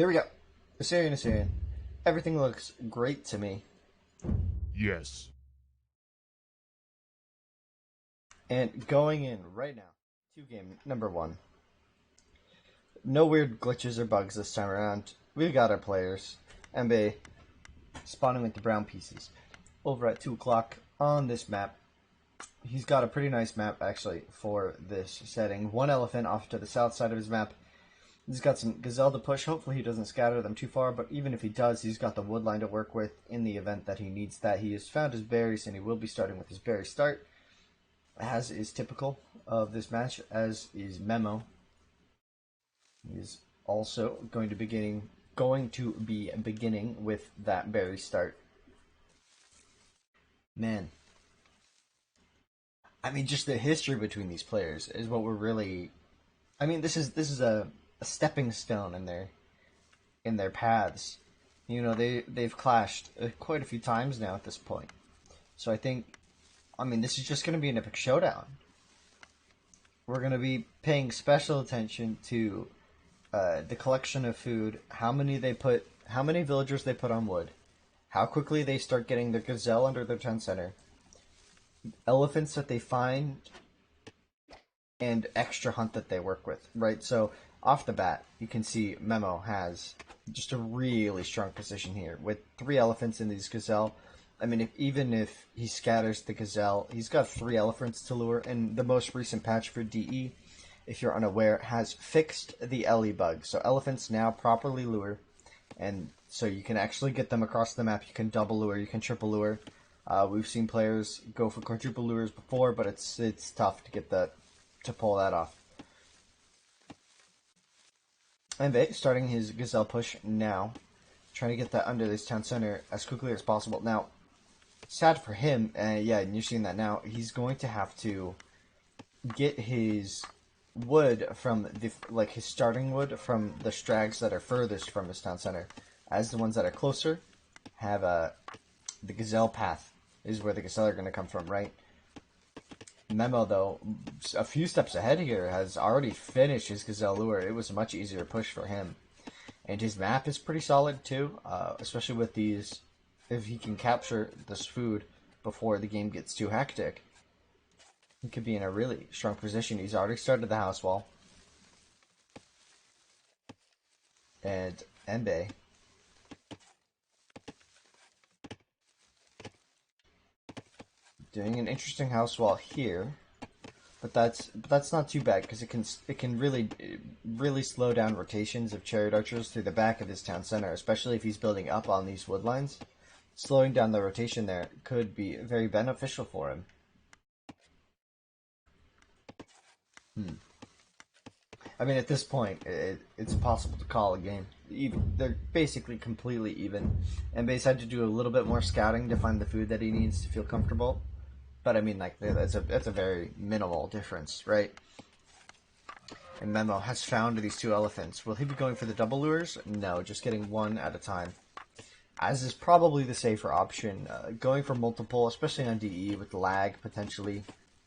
Here we go. Assyrian. Everything looks great to me. Yes. And going in right now to game number 1. No weird glitches or bugs this time around. We've got our players. EmBe spawning with the brown pieces. Over at 2 o'clock on this map. He's got a pretty nice map, actually, for this setting. One elephant off to the south side of his map. He's got some gazelle to push. Hopefully he doesn't scatter them too far, but even if he does, he's got the wood line to work with in the event that he needs that. He has found his berries, and he will be starting with his berry start, as is typical of this match, as is Memo. He is also going to be beginning with that berry start. Man, I mean, just the history between these players is what we're really. I mean, this is a stepping stone in their paths. You know, they've clashed quite a few times now at this point. So I mean, this is just going to be an epic showdown. We're going to be paying special attention to the collection of food, how many villagers they put on wood, how quickly they start getting their gazelle under their town center, elephants that they find, and extra hunt that they work with, right? So off the bat, you can see Memo has just a really strong position here with 3 elephants in these gazelle. I mean, even if he scatters the gazelle, he's got 3 elephants to lure, and the most recent patch for DE, if you're unaware, has fixed the LE bug. So elephants now properly lure, and so you can actually get them across the map. You can double lure, you can triple lure. We've seen players go for quadruple lures before, but it's tough to get to pull that off. EmBe starting his gazelle push now, trying to get that under this town center as quickly as possible. Now, sad for him, yeah, and you're seeing that now. He's going to have to get his wood from his starting wood from the strags that are furthest from his town center, as the ones that are closer have the gazelle path is where the gazelle are going to come from, right? Memo, though, a few steps ahead here, has already finished his gazelle lure. It was a much easier push for him. And his map is pretty solid, too, especially with these, if he can capture this food before the game gets too hectic. He could be in a really strong position. He's already started the house wall. And EmBe doing an interesting house wall here, but that's not too bad because it can really slow down rotations of chariot archers through the back of his town center, especially if he's building up on these wood lines. Slowing down the rotation there could be very beneficial for him. I mean, at this point, it's impossible to call a game. They're basically completely even. And Base had to do a little bit more scouting to find the food that he needs to feel comfortable. But I mean, like that's a very minimal difference, right? And Memo has found these 2 elephants. Will he be going for the double lures? No, just getting one at a time. As is probably the safer option. Going for multiple, especially on DE with lag potentially,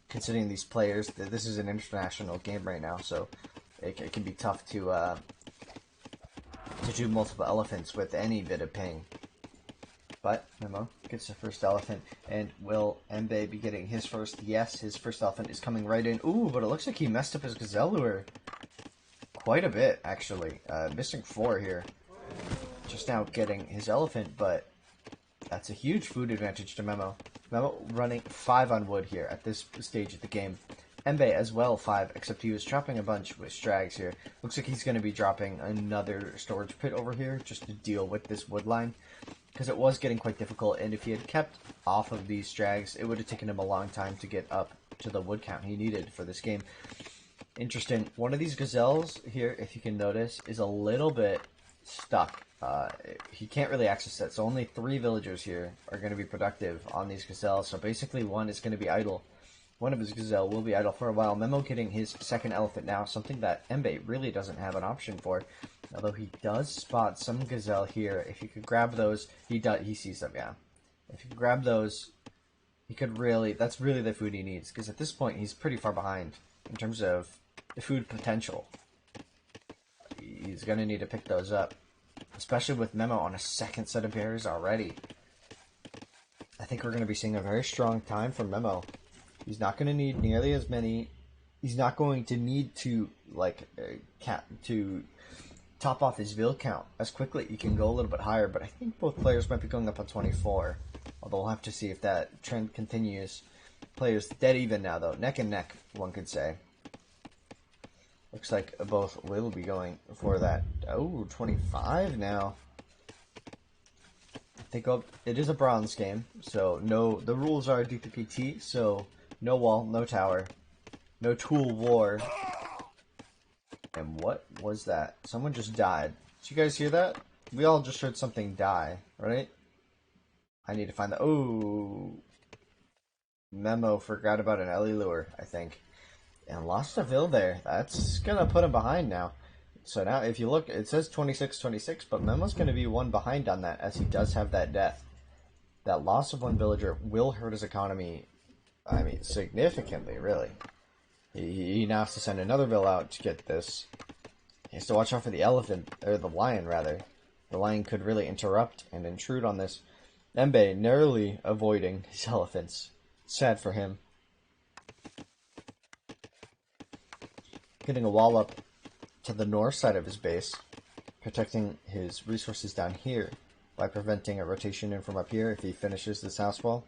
considering these players. This is an international game right now, so it can be tough to do multiple elephants with any bit of ping. But Memo gets the first elephant, and will EmBe be getting his first? Yes, his first elephant is coming right in. Ooh, but it looks like he messed up his gazelle lure quite a bit, actually. Missing 4 here. Just now getting his elephant, but that's a huge food advantage to Memo. Memo running 5 on wood here at this stage of the game. EmBe as well 5, except he was dropping a bunch with strags here. Looks like he's going to be dropping another storage pit over here just to deal with this wood line, because it was getting quite difficult, and if he had kept off of these strags, it would have taken him a long time to get up to the wood count he needed for this game. Interesting. One of these gazelles here, if you can notice, is a little bit stuck. He can't really access it, so only 3 villagers here are going to be productive on these gazelles, so basically one is going to be idle. One of his gazelle will be idle for a while. Memo getting his second elephant now, something that EmBe really doesn't have an option for. Although he does spot some gazelle here. If you could grab those, he sees them, yeah. If you could grab those, he could that's really the food he needs, because at this point he's pretty far behind in terms of the food potential. He's going to need to pick those up. especially with Memo on a second set of barriers already. I think we're going to be seeing a very strong time from Memo. He's not going to need nearly as many. He's not going to need to to top off his Vil count as quickly. He can go a little bit higher, but I think both players might be going up on 24. Although we'll have to see if that trend continues. Players dead even now, though. Neck and neck, one could say. Looks like both will be going for that. Oh, 25 now. They go up. It is a bronze game, so no. The rules are D3PT, so no wall, no tower, no tool war. And what was that? Someone just died. Did you guys hear that? We all just heard something die, right? I need to find the... Oh! Memo forgot about an Ellie lure, I think. And lost a Vil there. That's going to put him behind now. So now, if you look, it says 26-26, but Memo's going to be one behind on that, as he does have that death. That loss of one villager will hurt his economy, I mean, significantly, really. He now has to send another Vil out to get this. He has to watch out for the elephant, or the lion, rather. The lion could really interrupt and intrude on this. EmBe narrowly avoiding his elephants. Sad for him. Getting a wall up to the north side of his base, protecting his resources down here by preventing a rotation in from up here if he finishes this house wall.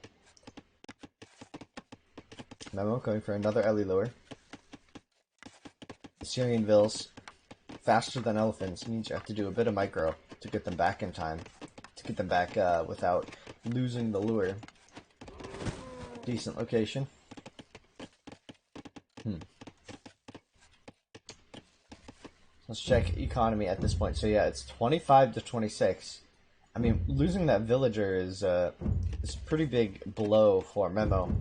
Memo going for another Ellie lure. The Syrian Vils, faster than elephants, means you have to do a bit of micro to get them back in time, to get them back without losing the lure. Decent location. Let's check economy at this point. So yeah, it's 25-26. I mean, losing that villager is a pretty big blow for Memo,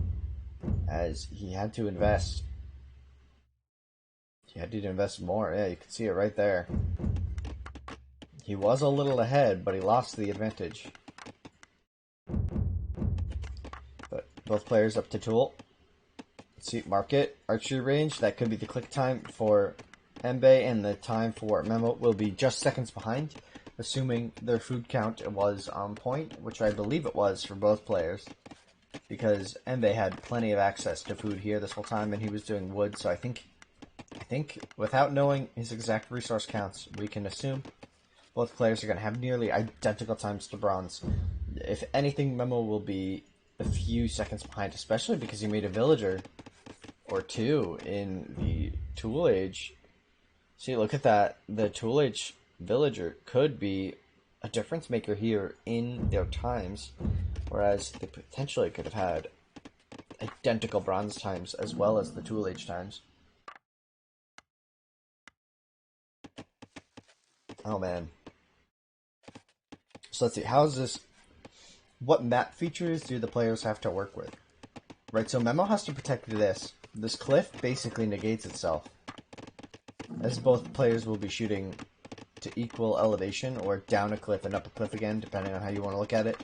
as he had to invest. He had to invest more. Yeah, you can see it right there. He was a little ahead, but he lost the advantage. But both players up to tool. Let's see, market, archery range. That could be the click time for EmBe, and the time for Memo will be just seconds behind, assuming their food count was on point, which I believe it was for both players, because EmBe had plenty of access to food here this whole time, and he was doing wood, so I think without knowing his exact resource counts, we can assume both players are going to have nearly identical times to bronze. If anything, Memo will be a few seconds behind, especially because he made a villager or two in the Tool Age. See, look at that. The Tool Age villager could be a difference maker here in their times, whereas they potentially could have had identical bronze times as well as the Tool Age times. Oh man. So let's see, how's this? What map features do the players have to work with? Right, so Memo has to protect this. This cliff basically negates itself, as both players will be shooting to equal elevation, or down a cliff and up a cliff again, depending on how you want to look at it.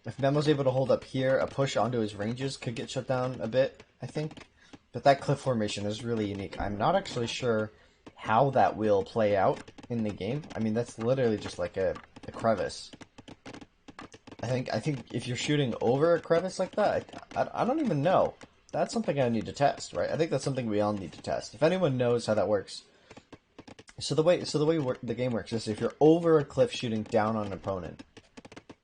If Memo's able to hold up here, a push onto his ranges could get shut down a bit, I think. But that cliff formation is really unique. I'm not actually sure how that will play out in the game. I mean, that's literally just like a crevice. I think if you're shooting over a crevice like that, I don't even know. That's something I need to test, right? I think that's something we all need to test. If anyone knows how that works. So the way the game works is if you're over a cliff shooting down on an opponent.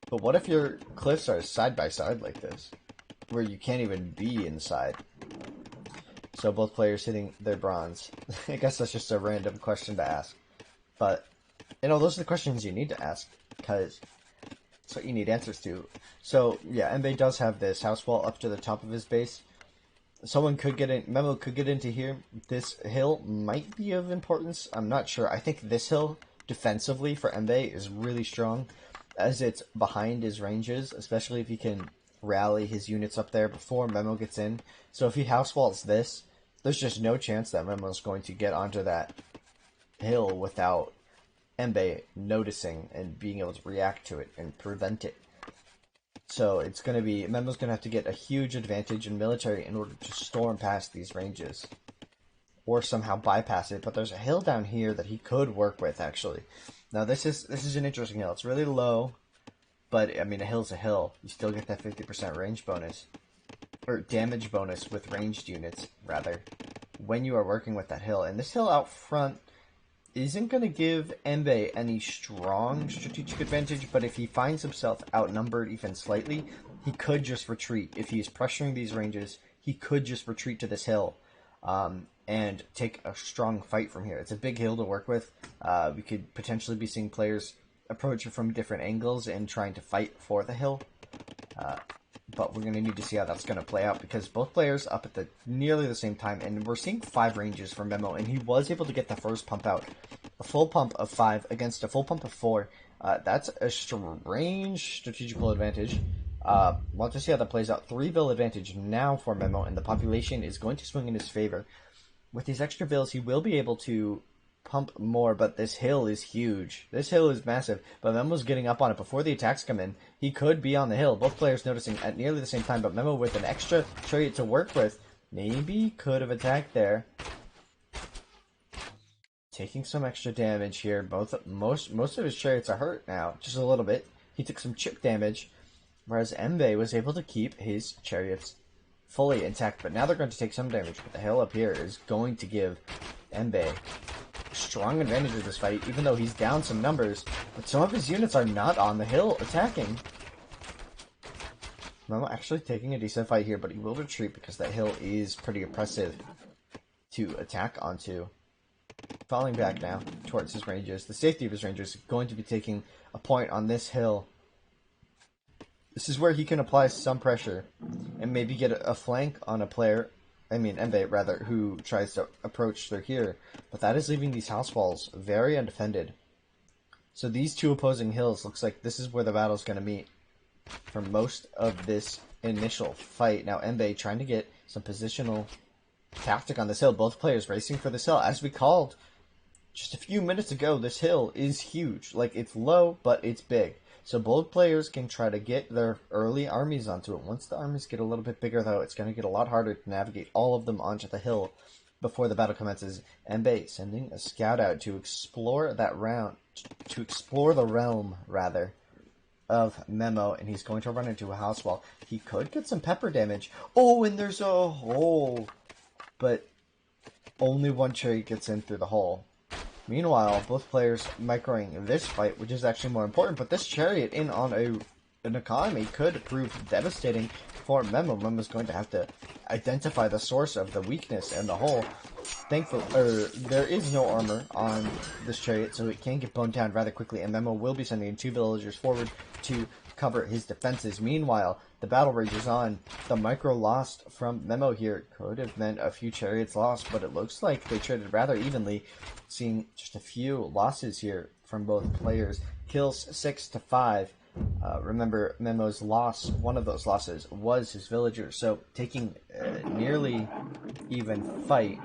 But what if your cliffs are side by side like this, where you can't even be inside? So both players hitting their bronze. I guess that's just a random question to ask. But, you know, those are the questions you need to ask, because that's what you need answers to. So, yeah, EmBe does have this house wall up to the top of his base. Someone could get in, Memo could get into here. This hill might be of importance. I'm not sure. I think this hill, defensively for EmBe, is really strong, as it's behind his ranges, especially if he can rally his units up there before Memo gets in. So if he house walls this, there's just no chance that Memo's going to get onto that hill without EmBe noticing and being able to react to it and prevent it. So it's going to be, Memo's going to have to get a huge advantage in military in order to storm past these ranges, or somehow bypass it. But there's a hill down here that he could work with, actually. Now this is an interesting hill. It's really low, but I mean a hill's a hill. You still get that 50% range bonus, or damage bonus with ranged units rather, when you are working with that hill. And this hill out front isn't going to give EmBe any strong strategic advantage, but if he finds himself outnumbered even slightly, he could just retreat. If he is pressuring these ranges, he could just retreat to this hill and take a strong fight from here. It's a big hill to work with. We could potentially be seeing players approach it from different angles and trying to fight for the hill. But we're going to need to see how that's going to play out, because both players up at nearly the same time, and we're seeing 5 ranges from Memo, and he was able to get the first pump out. A full pump of 5 against a full pump of 4. That's a strange strategical advantage. We'll have to see how that plays out. 3 bill advantage now for Memo, and the population is going to swing in his favor. With these extra bills, he will be able to pump more, but this hill is huge. This hill is massive, but Memo's getting up on it before the attacks come in. He could be on the hill. Both players noticing at nearly the same time, but Memo with an extra chariot to work with maybe could have attacked there. Taking some extra damage here. Most of his chariots are hurt now, just a little bit. He took some chip damage, whereas EmBe was able to keep his chariots fully intact, but now they're going to take some damage. But the hill up here is going to give EmBe strong advantage of this fight, even though he's down some numbers, but some of his units are not on the hill attacking. Memo actually taking a decent fight here, but he will retreat because that hill is pretty oppressive to attack onto. Falling back now towards his ranges. The safety of his rangers is going to be taking a point on this hill. This is where he can apply some pressure and maybe get a flank on a player, EmBe rather, who tries to approach through here. But that is leaving these house walls very undefended. So these two opposing hills, looks like this is where the battle's going to meet for most of this initial fight. Now EmBe trying to get some positional tactic on this hill. Both players racing for this hill. As we called just a few minutes ago, this hill is huge. Like, it's low, but it's big. So both players can try to get their early armies onto it. Once the armies get a little bit bigger, though, it's going to get a lot harder to navigate all of them onto the hill before the battle commences. EmBe sending a scout out to explore that to explore the realm, rather, of Memo, and he's going to run into a house wall. He could get some pepper damage. Oh, and there's a hole. But only one chariot gets in through the hole. Meanwhile, both players microing this fight, which is actually more important, but this chariot in on an economy could prove devastating for Memo. Memo's going to have to identify the source of the weakness and the hole. Thankfully, there is no armor on this chariot, so it can get boned down rather quickly, and Memo will be sending 2 villagers forward to cover his defenses. Meanwhile, the battle rages on. The micro lost from Memo here could have meant a few chariots lost, but it looks like they traded rather evenly, seeing just a few losses here from both players. Kills 6-5. Remember, Memo's loss, one of those losses, was his villager, so taking a nearly even fight,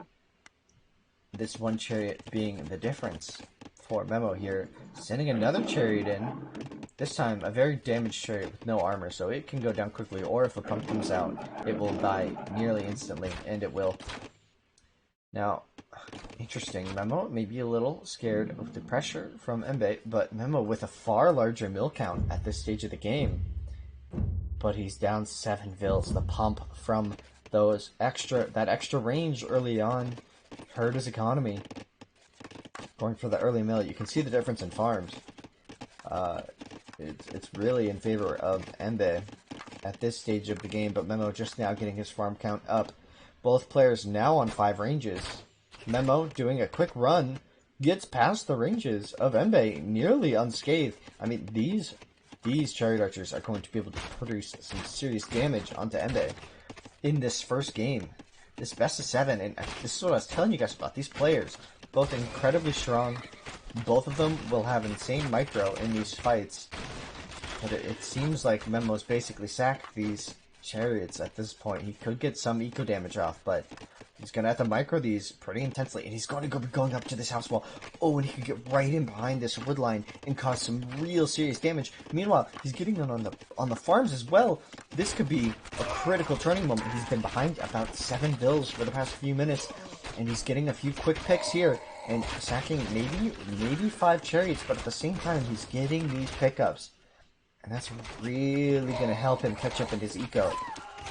this one chariot being the difference for Memo here. Sending another chariot in, this time a very damaged chariot with no armor, so it can go down quickly, or if a pump comes out, it will die nearly instantly, and it will. Now, interesting, Memo may be a little scared of the pressure from EmBe, but Memo with a far larger mill count at this stage of the game. But he's down 7 vills. The pump from that extra range early on hurt his economy. Going for the early mill, you can see the difference in farms. It's really in favor of EmBe at this stage of the game, but Memo just now getting his farm count up. Both players now on 5 ranges. Memo doing a quick run, gets past the ranges of EmBe nearly unscathed. I mean, these chariot archers are going to be able to produce some serious damage onto EmBe in this first game. This best of 7, and this is what I was telling you guys about. These players, both incredibly strong. Both of them will have insane micro in these fights. But it seems like Memo's basically sacked these chariots at this point. He could get some eco damage off, but he's going to have to micro these pretty intensely. And he's going to be going up to this house wall. Oh, and he could get right in behind this wood line and cause some real serious damage. Meanwhile, he's getting in on the farms as well. This could be a critical turning moment. He's been behind about 7 bills for the past few minutes, and he's getting a few quick picks here. and sacking maybe 5 chariots, but at the same time he's getting these pickups. And that's really going to help him catch up in his eco.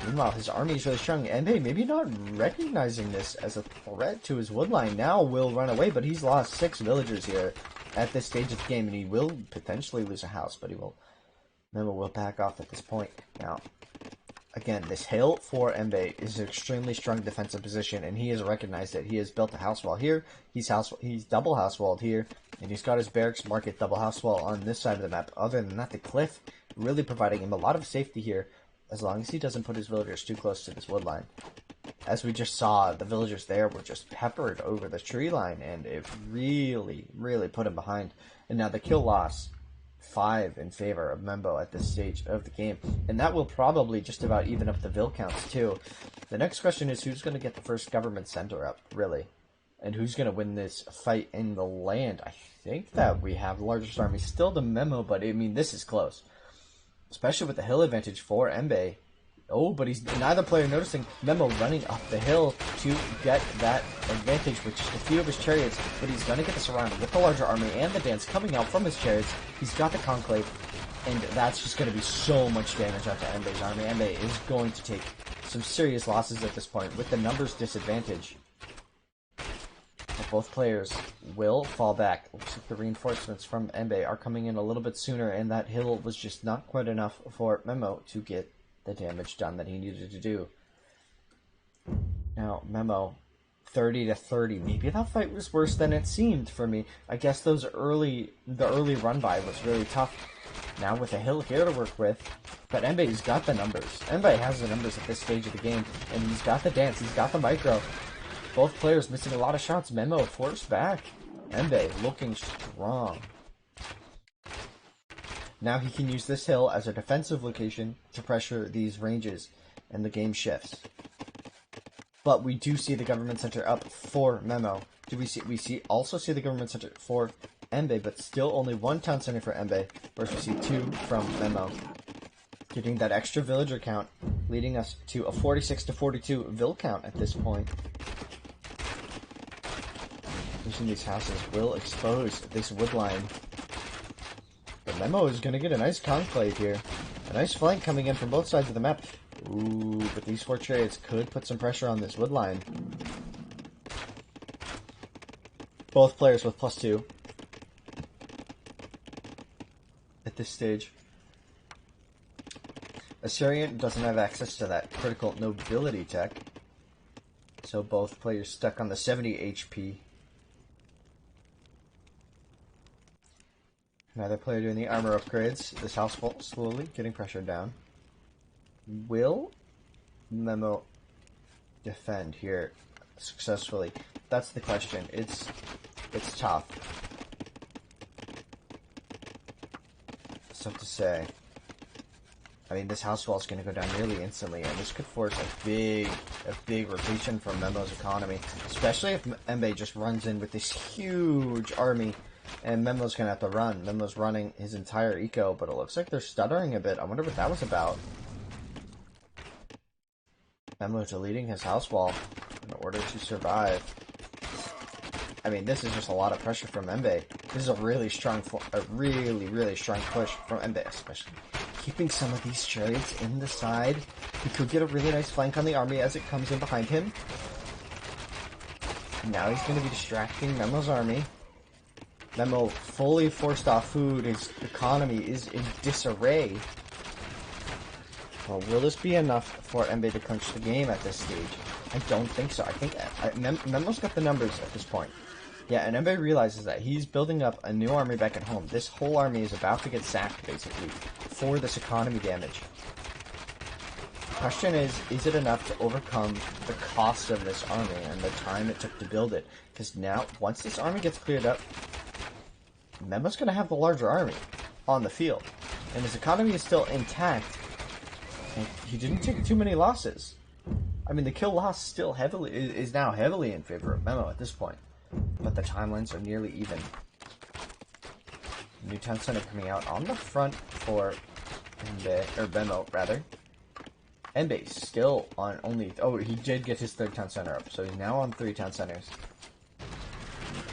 Meanwhile, his army is really strong. EmBe maybe not recognizing this as a threat to his woodline. Now will run away, but he's lost 6 villagers here at this stage of the game, and he will potentially lose a house, but Memo will back off at this point. Now, again, this hill for EmBe is an extremely strong defensive position, and he has recognized it. He has built a house wall here. He's double house walled here, and he's got his barracks market double house wall on this side of the map. Other than that, the cliff really providing him a lot of safety here, as long as he doesn't put his villagers too close to this woodline. As we just saw, the villagers there were just peppered over the tree line, and it really, really put him behind. And now the kill loss, 5 in favor of Memo at this stage of the game. And that will probably just about even up the vill counts too. The next question is who's going to get the first government center up, really? And who's going to win this fight in the land? I think that we have the largest army still to Memo, but I mean, this is close. Especially with the hill advantage for EmBe. Oh, but he's neither player noticing Memo running up the hill to get that advantage with just a few of his chariots, but he's going to get this around with the larger army and the dance coming out from his chariots. He's got the conclave, and that's just going to be so much damage onto EmBe's army. EmBe is going to take some serious losses at this point with the numbers disadvantage. But both players will fall back. Looks like the reinforcements from EmBe are coming in a little bit sooner, and that hill was just not quite enough for Memo to get the damage done that he needed to do. Now, Memo, 30-30. Maybe that fight was worse than it seemed for me. I guess the early run by was really tough. Now with a hill here to work with, but EmBe's got the numbers. EmBe has the numbers at this stage of the game, and he's got the dance, he's got the micro. Both players missing a lot of shots. Memo forced back. EmBe looking strong. Now he can use this hill as a defensive location to pressure these ranges, and the game shifts. But we do see the government center up for Memo. We also see the government center for EmBe, but still only 1 town center for EmBe, whereas we see 2 from Memo. Getting that extra villager count, leading us to a 46-42 vill count at this point. Using these houses will expose this woodline. But Memo is going to get a nice conclave here. A nice flank coming in from both sides of the map. Ooh, but these 4 chariots could put some pressure on this woodline. Both players with +2 at this stage. Assyrian doesn't have access to that critical nobility tech, so both players stuck on the 70 HP. Another player doing the armor upgrades. This house slowly getting pressured down. Will Memo defend here successfully? That's the question. It's tough. It's tough to say. I mean, this house wall is going to go down nearly instantly, and this could force a big rotation from Memo's economy, especially if EmBe just runs in with this huge army, and Memo's going to have to run. Memo's running his entire eco, but it looks like they're stuttering a bit. I wonder what that was about. Memo deleting his house wall in order to survive. I mean, this is just a lot of pressure from EmBe. This is a really strong push from EmBe, especially keeping some of these chariots in the side. He could get a really nice flank on the army as it comes in behind him. Now he's going to be distracting Memo's army. Memo fully forced off food. His economy is in disarray. Well, will this be enough for EmBe to clinch the game at this stage? I don't think so. I think Memo's got the numbers at this point. Yeah, and EmBe realizes that he's building up a new army back at home. This whole army is about to get sacked, basically, for this economy damage. The question is it enough to overcome the cost of this army and the time it took to build it? Because now, once this army gets cleared up, Memo's going to have the larger army on the field. And his economy is still intact. And he didn't take too many losses. I mean, the kill loss still is now heavily in favor of Memo at this point. But the timelines are nearly even. New town center coming out on the front for Memo, rather. EmBe still on only... Oh, he did get his 3rd town center up, so he's now on 3 town centers.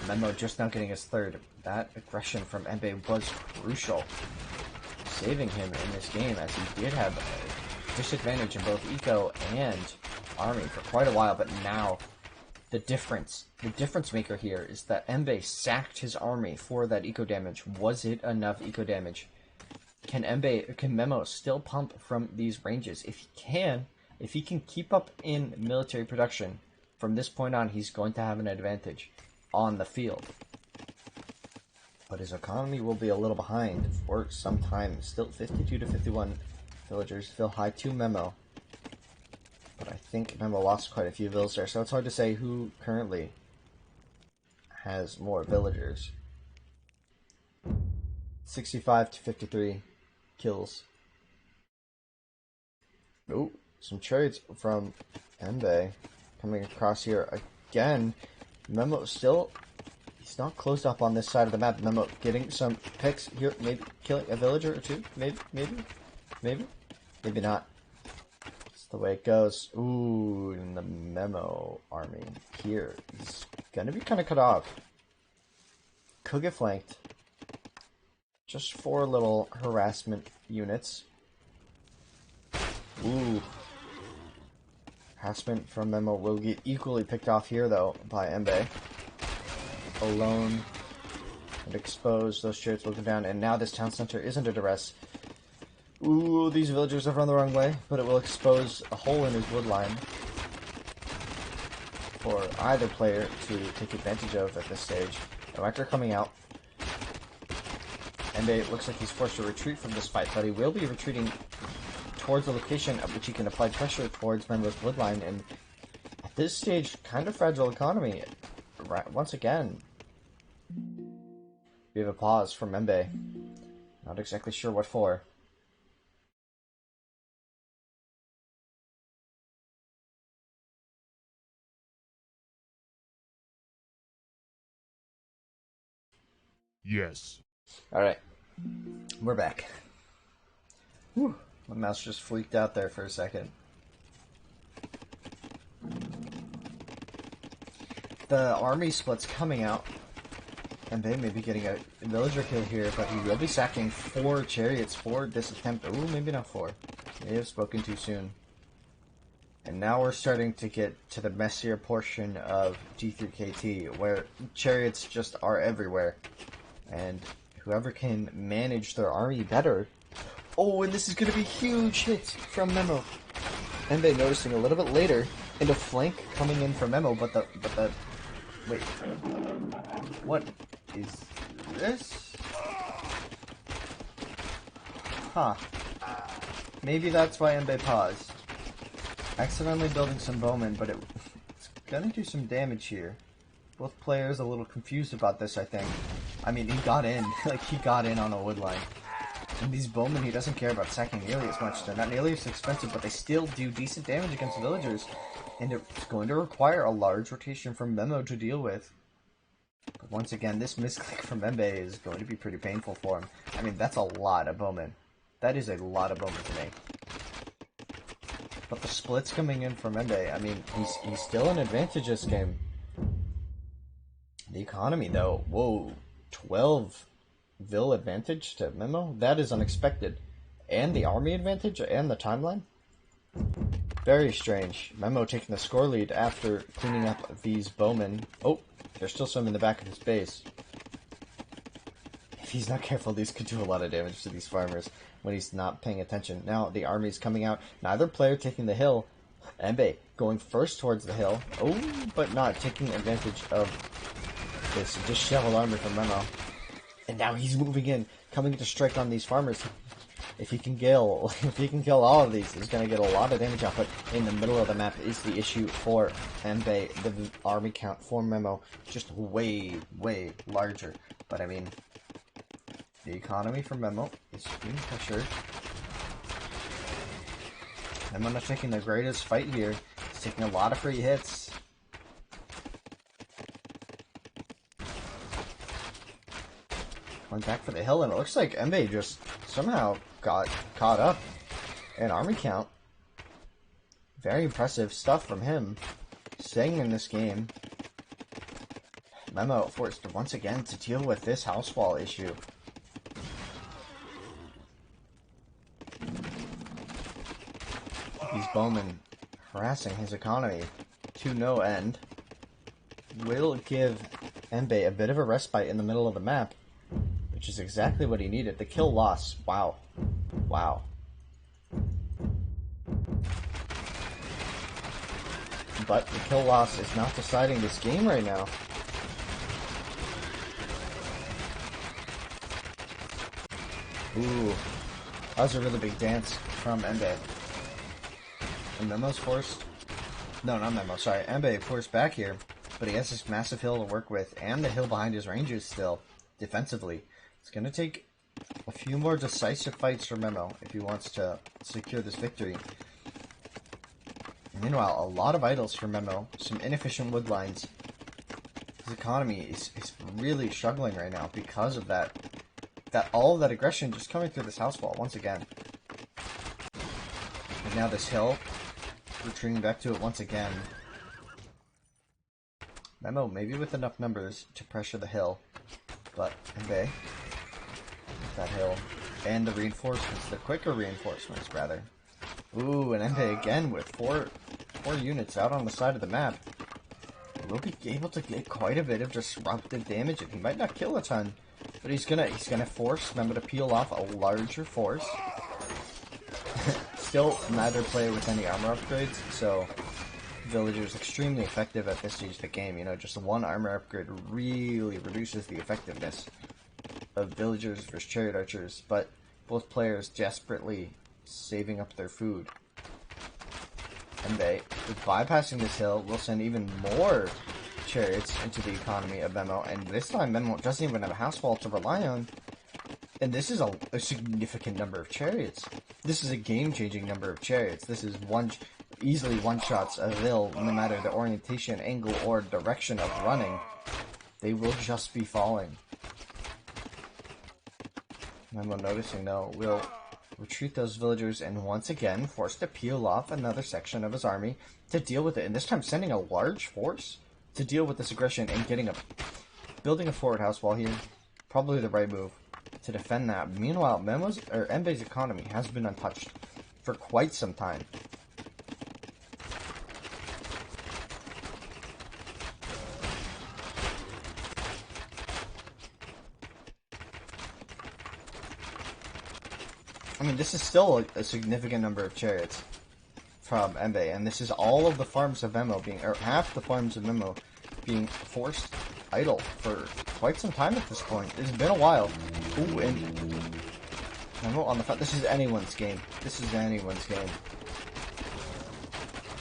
Memo just now getting his third. That aggression from EmBe was crucial, saving him in this game, as he did have a disadvantage in both Eco and Army for quite a while, but now the difference maker here is that EmBe sacked his Army for that eco damage. Was it enough eco damage? Can Memo still pump from these ranges? If he can keep up in military production, from this point on, he's going to have an advantage on the field. But his economy will be a little behind for some time. Still 52 to 51 villagers, still high to Memo. But I think Memo lost quite a few villas there, so it's hard to say who currently has more villagers. 65 to 53 kills. Oh, some trades from EmBe coming across here again. Memo still, he's not closed up on this side of the map. Memo getting some picks here, maybe killing a villager or two, maybe not. The way it goes. Ooh, and the Memo Army here is gonna be kind of cut off. Could get flanked. Just 4 little harassment units. Ooh. Harassment from Memo will get equally picked off here, though, by EmBe. Alone and exposed. Those turrets will go down, and now this town center is under duress. Ooh, these villagers have run the wrong way, but it will expose a hole in his wood line for either player to take advantage of at this stage. The Wrecker coming out. EmBe looks like he's forced to retreat from this fight, but he will be retreating towards the location at which he can apply pressure towards Memo's wood line, and at this stage, kind of fragile economy. Once again, we have a pause from EmBe. Not exactly sure what for. Yes. Alright, we're back. Whew. My mouse just freaked out there for a second. The army split's coming out, and they may be getting a villager kill here, but he will be sacking 4 chariots for this attempt. Ooh, maybe not 4. May have spoken too soon. And now we're starting to get to the messier portion of G3KT, where chariots just are everywhere. And whoever can manage their army better. Oh, and this is going to be a huge hit from Memo. EmBe noticing a little bit later, and a flank coming in from Memo, but the wait, what is this? Huh. Maybe that's why EmBe paused. Accidentally building some bowmen, but it's gonna do some damage here. Both players a little confused about this, I think. I mean, he got in. Like, he got in on a wood line. And these bowmen, he doesn't care about sacking nearly as much. They're not nearly as expensive, but they still do decent damage against villagers. And it's going to require a large rotation from Memo to deal with. But once again, this misclick from EmBe is going to be pretty painful for him. I mean, that's a lot of bowmen. That is a lot of bowmen to make. But the splits coming in from EmBe, I mean, he's still an advantage this game. The economy, though, whoa, 12 Vil advantage to Memo? That is unexpected. And the army advantage and the timeline? Very strange. Memo taking the score lead after cleaning up these bowmen. Oh, there's still some in the back of his base. If he's not careful, these could do a lot of damage to these farmers when he's not paying attention. Now the army's coming out. Neither player taking the hill. EmBe going first towards the hill. Oh, but not taking advantage of this disheveled army from Memo. And now he's moving in, coming to strike on these farmers. If he can kill all of these, he's gonna get a lot of damage off. But in the middle of the map is the issue for EmBe. The army count for Memo just way, way larger. But I mean, the economy for Memo is being pressured. Memo not taking the greatest fight here. He's taking a lot of free hits. Going back for the hill, and it looks like EmBe just somehow got caught up in army count. Very impressive stuff from him, staying in this game. Memo forced once again to deal with this house wall issue. These bowmen harassing his economy to no end will give EmBe a bit of a respite in the middle of the map, which is exactly what he needed. The kill loss. Wow. Wow. But the kill loss is not deciding this game right now. Ooh. That was a really big dance from EmBe. And Memo's forced... No, not Memo, sorry. EmBe forced back here, but he has this massive hill to work with, and the hill behind his ranges still, defensively. It's going to take a few more decisive fights for Memo if he wants to secure this victory. Meanwhile, a lot of idols for Memo, some inefficient wood lines. His economy is really struggling right now because of that all of that aggression just coming through this house wall once again. And now this hill, retreating back to it once again. Memo maybe with enough numbers to pressure the hill, but EmBe, that hill, and the reinforcements, the quicker reinforcements rather. Ooh, and EmBe again with four units out on the side of the map. Will be able to get quite a bit of disruptive damage, and he might not kill a ton, but he's gonna force Memo to peel off a larger force. Still neither player with any armor upgrades, so Villager's extremely effective at this stage of the game. You know, just one armor upgrade really reduces the effectiveness of Villagers versus Chariot Archers, but both players desperately saving up their food. EmBe, with bypassing this hill, will send even more chariots into the economy of Memo, and this time Memo doesn't even have a house wall to rely on. And this is a significant number of chariots. This is a game-changing number of chariots. This is easily one-shots a hill, no matter the orientation, angle, or direction of running. They will just be falling. Memo noticing, though, will retreat those villagers and once again forced to peel off another section of his army to deal with it. And this time sending a large force to deal with this aggression and building a forward house wall here. Probably the right move to defend that. Meanwhile, EmBe's economy has been untouched for quite some time. I mean, this is still a significant number of chariots from EmBe, and this is all of the farms of Memo or half the farms of Memo being forced idle for quite some time at this point. It's been a while. Ooh, and Memo on the front. This is anyone's game. This is anyone's game.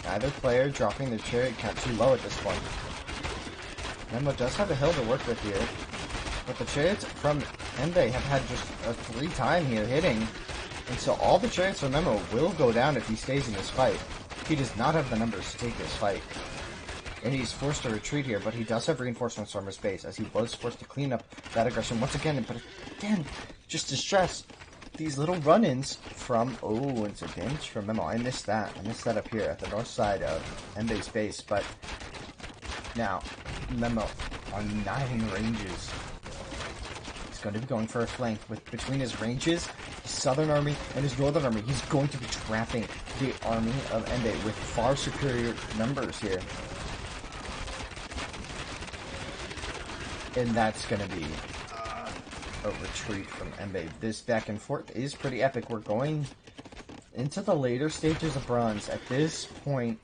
Neither player dropping their chariot count too low at this point. Memo does have a hill to work with here, but the chariots from EmBe have had just a free time here hitting. And so all the chariots from Memo will go down if he stays in this fight. He does not have the numbers to take this fight. And he's forced to retreat here, but he does have reinforcements from his base, as he was forced to clean up that aggression once again. But again, just to stress, these little run-ins from... Oh, and some damage from Memo. I missed that. I missed that up here at the north side of EmBe's base. But now, Memo on 9 ranges. Going to be going for a flank with between his ranges, his southern army, and his northern army. He's going to be trapping the army of EmBe with far superior numbers here. And that's going to be a retreat from EmBe. This back and forth is pretty epic. We're going into the later stages of bronze. At this point,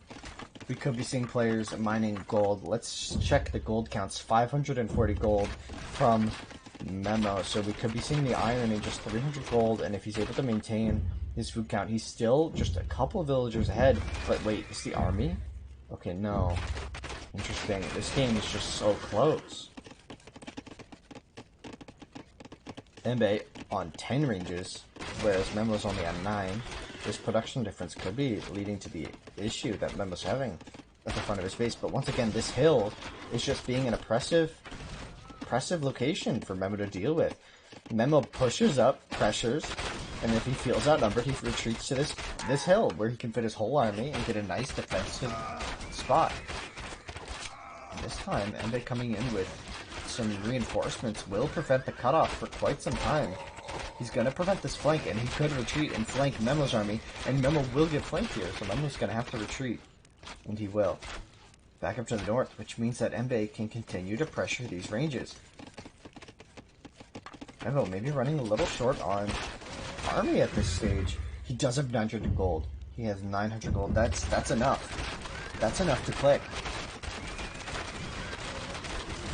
we could be seeing players mining gold. Let's check the gold counts. 540 gold from Memo, so we could be seeing the iron in just 300 gold, and if he's able to maintain his food count, he's still just a couple of villagers ahead. But wait, is the army? Okay, no. Interesting. This game is just so close. EmBe on 10 ranges, whereas Memo's only on 9. This production difference could be leading to the issue that Memo's having at the front of his base. But once again, this hill is just being an oppressive location for Memo to deal with. Memo pushes up, pressures, and if he feels outnumbered, he retreats to this hill where he can fit his whole army and get a nice defensive spot. This time, EmBe coming in with some reinforcements will prevent the cutoff for quite some time. He's going to prevent this flank, and he could retreat and flank Memo's army, and Memo will get flanked here, so Memo's going to have to retreat. And he will. Back up to the north, which means that EmBe can continue to pressure these ranges. Memo maybe running a little short on army at this stage. He does have 900 gold. He has 900 gold. That's enough. That's enough to click.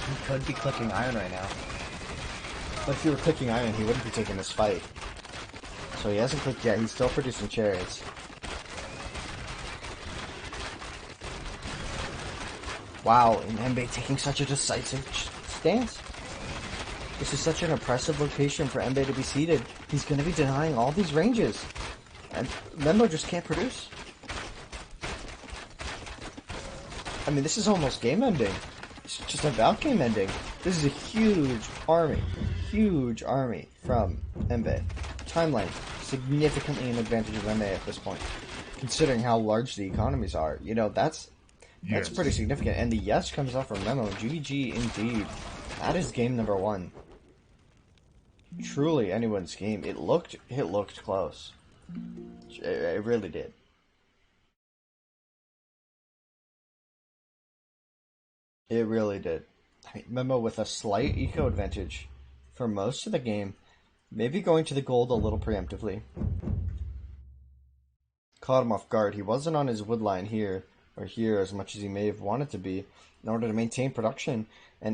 He could be clicking iron right now. But if he were clicking iron, he wouldn't be taking this fight. So he hasn't clicked yet. He's still producing chariots. Wow, and EmBe taking such a decisive stance. This is such an impressive location for EmBe to be seated. He's going to be denying all these ranges. And Memo just can't produce. I mean, this is almost game ending. It's just about game ending. This is a huge army from EmBe. Timeline significantly in advantage of EmBe at this point, considering how large the economies are. You know, that's pretty significant. And the yes comes out from Memo. GG indeed. That is game number 1. Truly anyone's game. It looked close. It really did. It really did. I mean, Memo with a slight eco advantage for most of the game, maybe going to the gold a little preemptively. Caught him off guard. He wasn't on his wood line here, or here, as much as he may have wanted to be, in order to maintain production, and